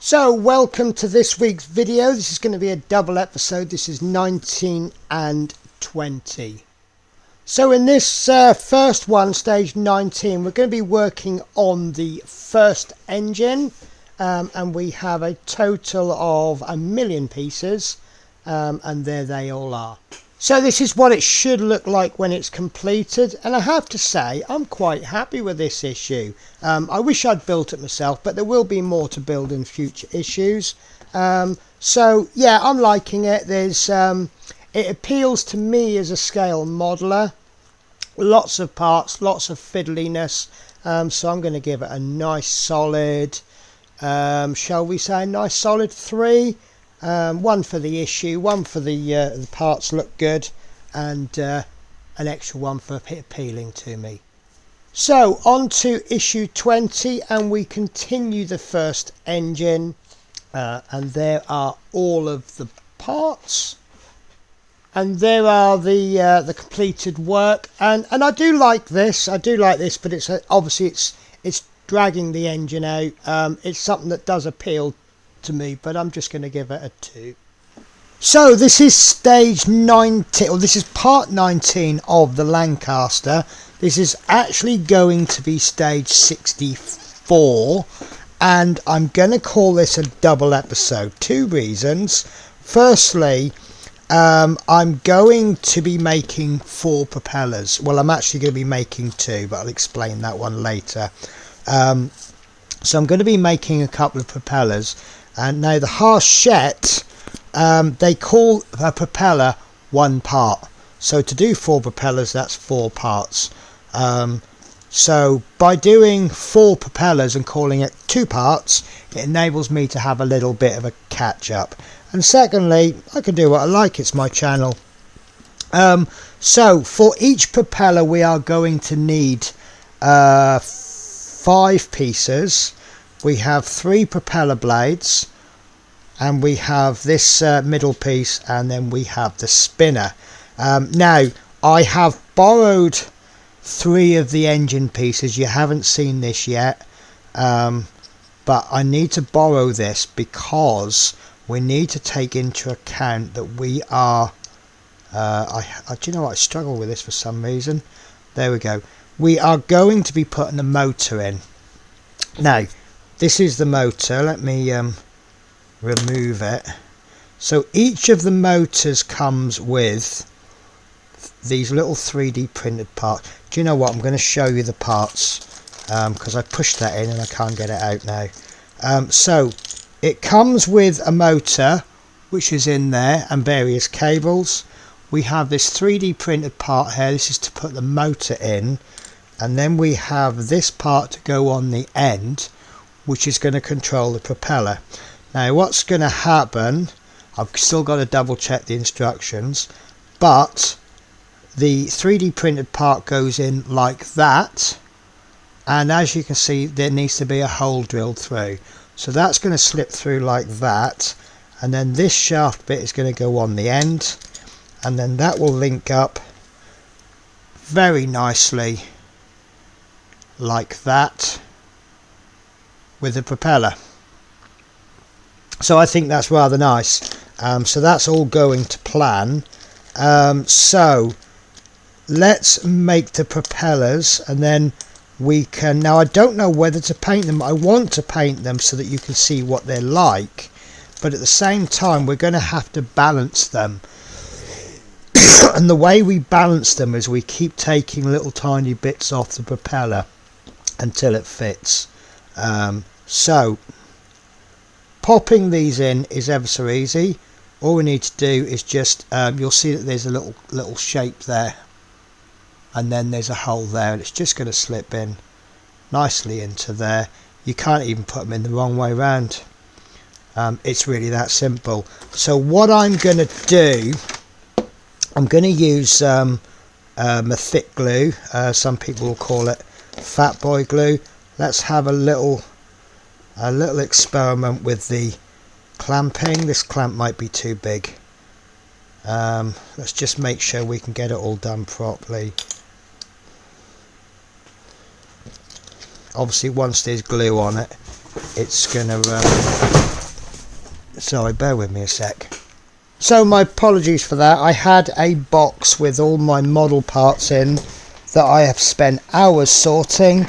So welcome to this week's video. This is going to be a double episode. This is 19 and 20. So in this first one, stage 19, we're going to be working on the first engine, and we have a total of 1,000,000 pieces, and there they all are. So this is what it should look like when it's completed, and I have to say I'm quite happy with this issue. I wish I'd built it myself, but there will be more to build in future issues. So yeah, I'm liking it. It appeals to me as a scale modeler. Lots of parts, lots of fiddliness. So I'm going to give it a nice solid, shall we say, a nice solid 3. One for the issue, one for the parts look good, and an extra one for appealing to me. So on to issue 20, and we continue the first engine, and there are all of the parts, and there are the completed work, and I do like this. But it's obviously it's dragging the engine out. It's something that does appeal to me, but I'm just going to give it a 2. So this is stage 19, or this is part 19 of the Lancaster. This is actually going to be stage 64, and I'm going to call this a double episode. 2 reasons. Firstly, I'm going to be making 4 propellers. Well, I'm actually going to be making 2, but I'll explain that one later. So I'm going to be making a couple of propellers. And now the Hachette, they call a propeller 1 part. So to do 4 propellers, that's 4 parts. So by doing 4 propellers and calling it 2 parts, it enables me to have a little bit of a catch up. And secondly, I can do what I like. It's my channel. So for each propeller, we are going to need 5 pieces. We have 3 propeller blades, and we have this middle piece, and then we have the spinner. Now I have borrowed 3 of the engine pieces. You haven't seen this yet, but I need to borrow this because we need to take into account that we are do you know what, I struggle with this for some reason. There we go. We are going to be putting a motor in. Now this is the motor. Let me remove it. So each of the motors comes with these little 3D printed parts. Do you know what, I'm going to show you the parts because I pushed that in and I can't get it out now. So it comes with a motor which is in there and various cables. We have this 3D printed part here. This is to put the motor in, and then we have this part to go on the end, which is going to control the propeller. Now what's going to happen, I've still got to double check the instructions, but the 3D printed part goes in like that, and as you can see there needs to be a hole drilled through. So that's going to slip through like that, and then this shaft bit is going to go on the end, and then that will link up very nicely like that with the propeller. So I think that's rather nice. So that's all going to plan. So let's make the propellers, and then we can, now I don't know whether to paint them. I want to paint them so that you can see what they're like, but at the same time we're going to have to balance them. And the way we balance them is we keep taking little tiny bits off the propeller until it fits. So popping these in is ever so easy. All we need to do is just you'll see that there's a little shape there, and then there's a hole there, and it's just going to slip in nicely into there. You can't even put them in the wrong way round. It's really that simple. So what I'm going to do, I'm going to use a thick glue. Some people will call it fat boy glue. Let's have a little experiment with the clamping. This clamp might be too big. Let's just make sure we can get it all done properly. Obviously once there's glue on it, it's gonna Sorry, bear with me a sec. So my apologies for that. I had a box with all my model parts in that I have spent hours sorting.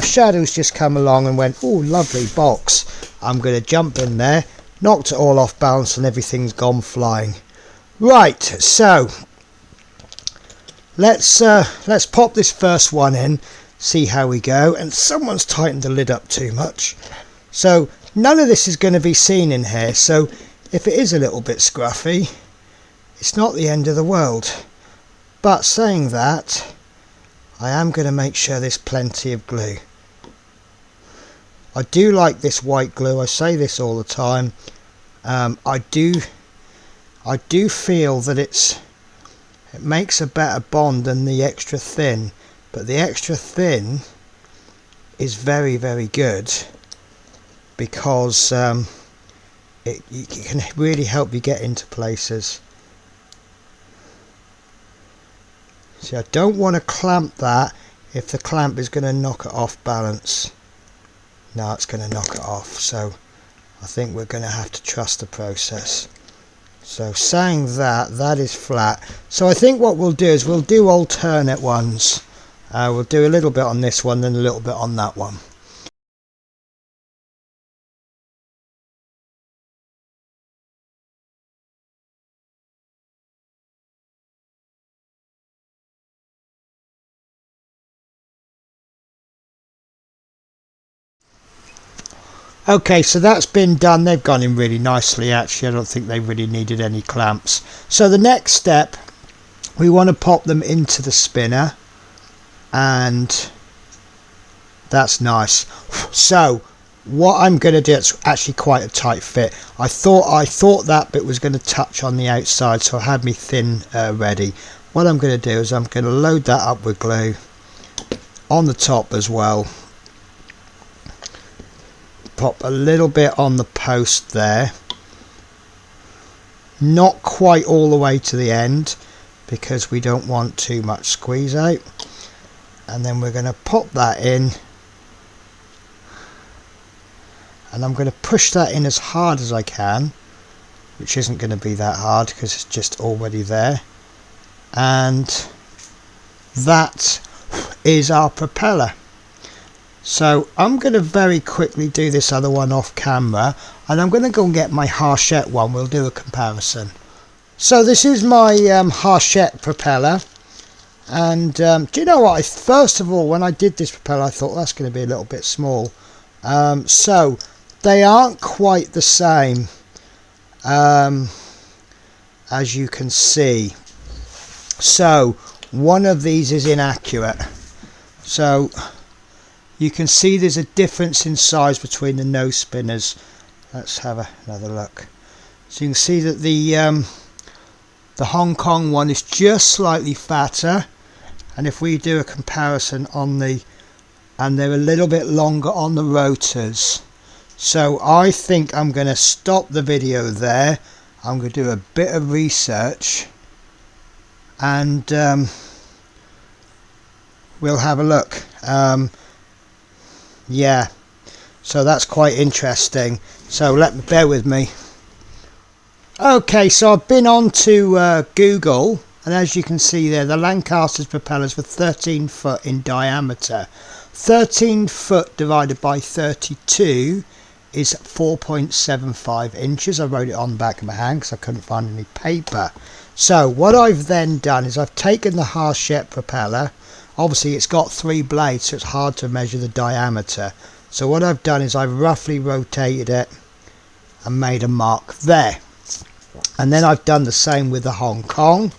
Shadow's just come along and went, oh, lovely box. I'm going to jump in there, knocked it all off balance, and everything's gone flying. Right, so let's pop this first one in, see how we go. And someone's tightened the lid up too much, so none of this is going to be seen in here. So if it is a little bit scruffy, it's not the end of the world. But saying that, I am going to make sure there's plenty of glue. I do like this white glue. I say this all the time. I do feel that it makes a better bond than the extra thin, but the extra thin is very, very good because it can really help you get into places. See, I don't want to clamp that if the clamp is going to knock it off balance. No, it's going to knock it off, so I think we're going to have to trust the process. So saying that, that is flat. So I think what we'll do is we'll do alternate ones. We'll do a little bit on this one, then a little bit on that one. Okay, so that's been done. They've gone in really nicely actually. I don't think they really needed any clamps. So the next step, we want to pop them into the spinner, and that's nice. So what I'm going to do, it's actually quite a tight fit. I thought that bit was going to touch on the outside, so I had me thin ready. What I'm going to do is I'm going to load that up with glue on the top as well. Pop a little bit on the post there, not quite all the way to the end because we don't want too much squeeze out, and then we're going to pop that in, and I'm going to push that in as hard as I can, which isn't going to be that hard because it's just already there. And that is our propeller. So I'm going to very quickly do this other one off camera, and I'm going to go and get my Hachette one. We'll do a comparison. So this is my Hachette propeller, and do you know what? First of all, when I did this propeller, I thought that's going to be a little bit small. So they aren't quite the same, as you can see. So one of these is inaccurate. So you can see there's a difference in size between the nose spinners. Let's have another look. So you can see that the Hong Kong one is just slightly fatter, and if we do a comparison on and they're a little bit longer on the rotors. So I think I'm going to stop the video there. I'm going to do a bit of research, and we'll have a look. Yeah, so that's quite interesting. So bear with me. Okay, so I've been on to Google, and as you can see there, the Lancaster's propellers were 13 foot in diameter. 13 foot divided by 32 is 4.75 inches. I wrote it on the back of my hand because I couldn't find any paper. So what I've then done is I've taken the Hachette propeller. Obviously it's got 3 blades, so it's hard to measure the diameter. So what I've done is I've roughly rotated it and made a mark there. And then I've done the same with the Hong Kong.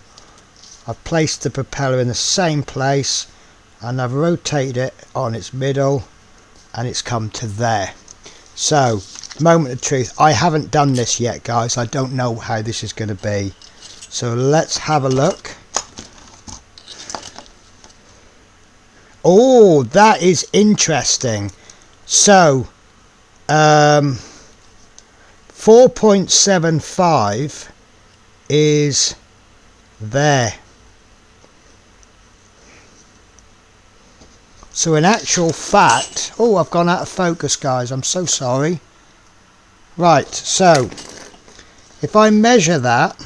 I've placed the propeller in the same place, and I've rotated it on its middle, and it's come to there. So, moment of truth, I haven't done this yet, guys. I don't know how this is going to be. So let's have a look. Oh, that is interesting. So 4.75 is there. So in actual fact, oh, I've gone out of focus, guys, I'm so sorry. Right, so if I measure that,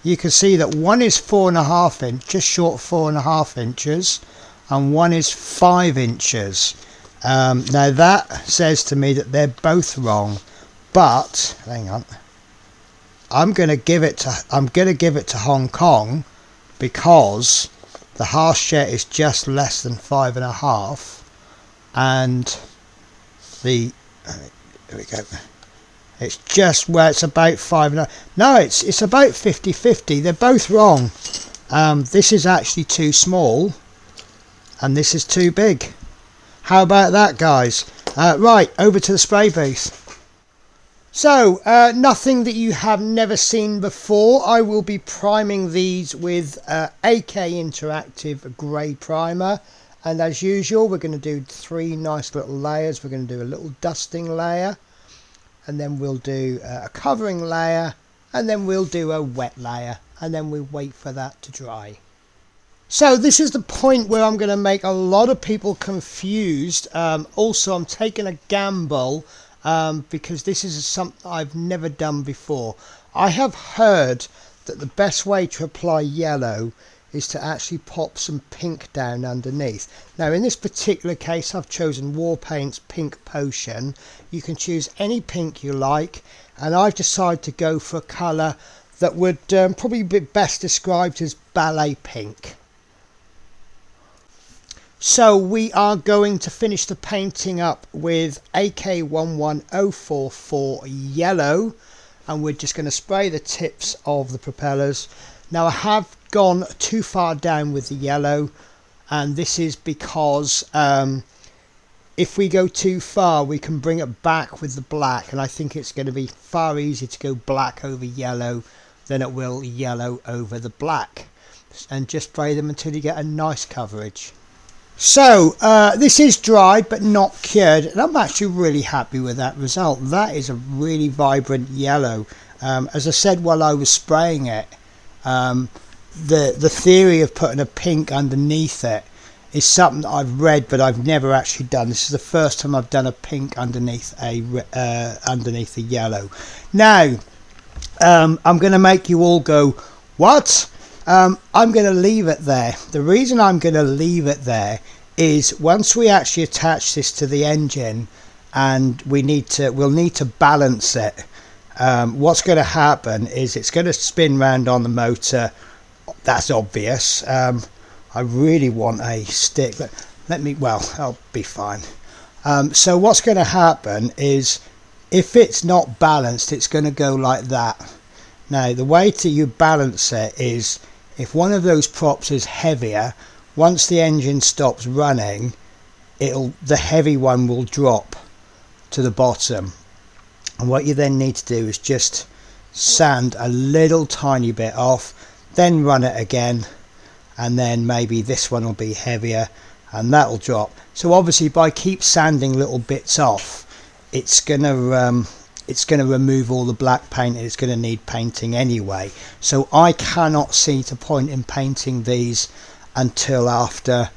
you can see that one is 4.5 inches, just short of 4.5 inches, and one is 5 inches. Now that says to me that they're both wrong, but hang on, I'm going to give it to Hong Kong, because the Hachette is just less than 5.5, and the here we go. It's just where it's about 5.5. No, it's about 50-50. They're both wrong. This is actually too small, and this is too big. How about that, guys? Right, over to the spray booth. So, nothing that you have never seen before. I will be priming these with AK Interactive Grey Primer. And as usual, we're going to do 3 nice little layers. We're going to do a little dusting layer, and then we'll do a covering layer, and then we'll do a wet layer, and then we wait for that to dry. So this is the point where I'm going to make a lot of people confused. Also, I'm taking a gamble because this is something I've never done before. I have heard that the best way to apply yellow is to actually pop some pink down underneath. Now in this particular case, I've chosen Warpaint's Pink Potion. You can choose any pink you like, and I've decided to go for a colour that would probably be best described as ballet pink. So we are going to finish the painting up with AK11044 yellow, and we're just going to spray the tips of the propellers. Now I have gone too far down with the yellow, and this is because if we go too far we can bring it back with the black, and I think it's going to be far easier to go black over yellow than it will yellow over the black, and just spray them until you get a nice coverage. So this is dried but not cured, and I'm actually really happy with that result. That is a really vibrant yellow. As I said while I was spraying it, the theory of putting a pink underneath it is something that I've read, but I've never actually done. This is the first time I've done a pink underneath a yellow. Now I'm going to make you all go, what? I'm going to leave it there. The reason I'm going to leave it there is once we actually attach this to the engine, and we'll need to balance it. What's going to happen is it's going to spin round on the motor. That's obvious. I really want a stick, but I'll be fine. So what's going to happen is if it's not balanced, it's going to go like that. Now the way you balance it is, if one of those props is heavier, once the engine stops running, the heavy one will drop to the bottom. And what you then need to do is just sand a little tiny bit off, then run it again, and then maybe this one will be heavier and that will drop. So obviously by keep sanding little bits off, it's going to remove all the black paint, and it's going to need painting anyway. So I cannot see the point in painting these until after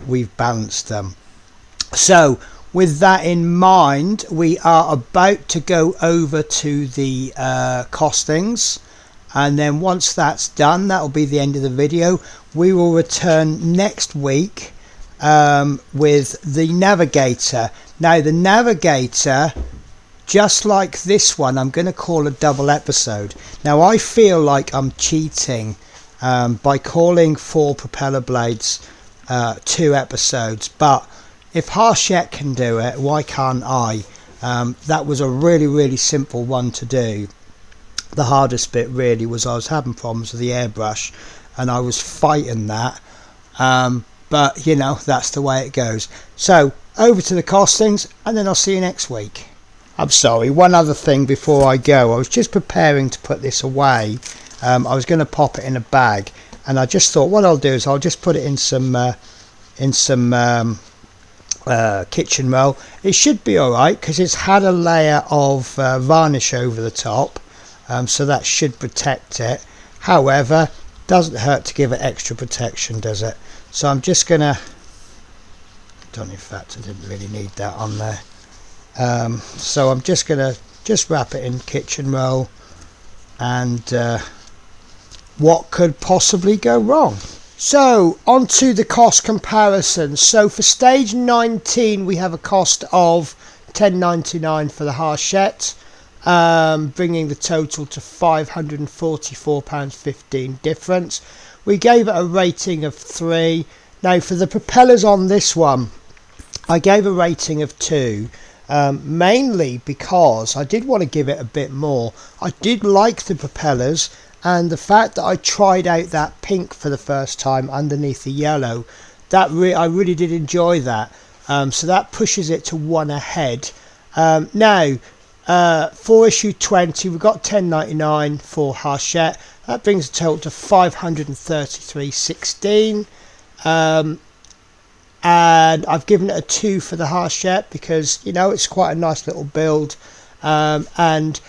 we've balanced them. So with that in mind, we are about to go over to the costings, and then once that's done, that will be the end of the video. We will return next week with the Navigator. Now the Navigator, just like this one, I'm going to call a double episode. Now I feel like I'm cheating by calling 4 propeller blades 2 episodes, but if Hachette can do it, why can't I? That was a really simple one to do. The hardest bit really was I was having problems with the airbrush, and I was fighting that, but you know, that's the way it goes. So over to the costings, and then I'll see you next week. I'm sorry, one other thing before I go. I was just preparing to put this away. I was going to pop it in a bag, and I just thought what I'll do is I'll just put it in some kitchen roll. It should be alright because it's had a layer of varnish over the top, so that should protect it. However, doesn't hurt to give it extra protection, does it? So I'm just gonna, in fact I didn't really need that on there. So I'm just gonna just wrap it in kitchen roll, and what could possibly go wrong? So on to the cost comparison. So for stage 19 we have a cost of £10.99 for the Hachette, bringing the total to £544.15 difference. We gave it a rating of 3. Now for the propellers on this one, I gave a rating of 2, mainly because I did want to give it a bit more. I did like the propellers, and the fact that I tried out that pink for the first time underneath the yellow, that I really did enjoy that. So that pushes it to 1 ahead. Now for issue 20 we've got £10.99 for Hachette. That brings the total to £533.16. And I've given it a 2 for the Hachette because, you know, it's quite a nice little build, and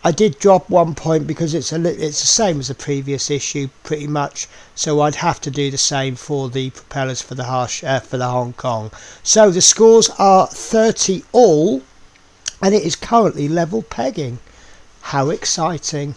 I did drop 1 point because it's the same as the previous issue pretty much, so I'd have to do the same for the propellers for the Hong Kong. So the scores are 30 all, and it is currently level pegging. How exciting!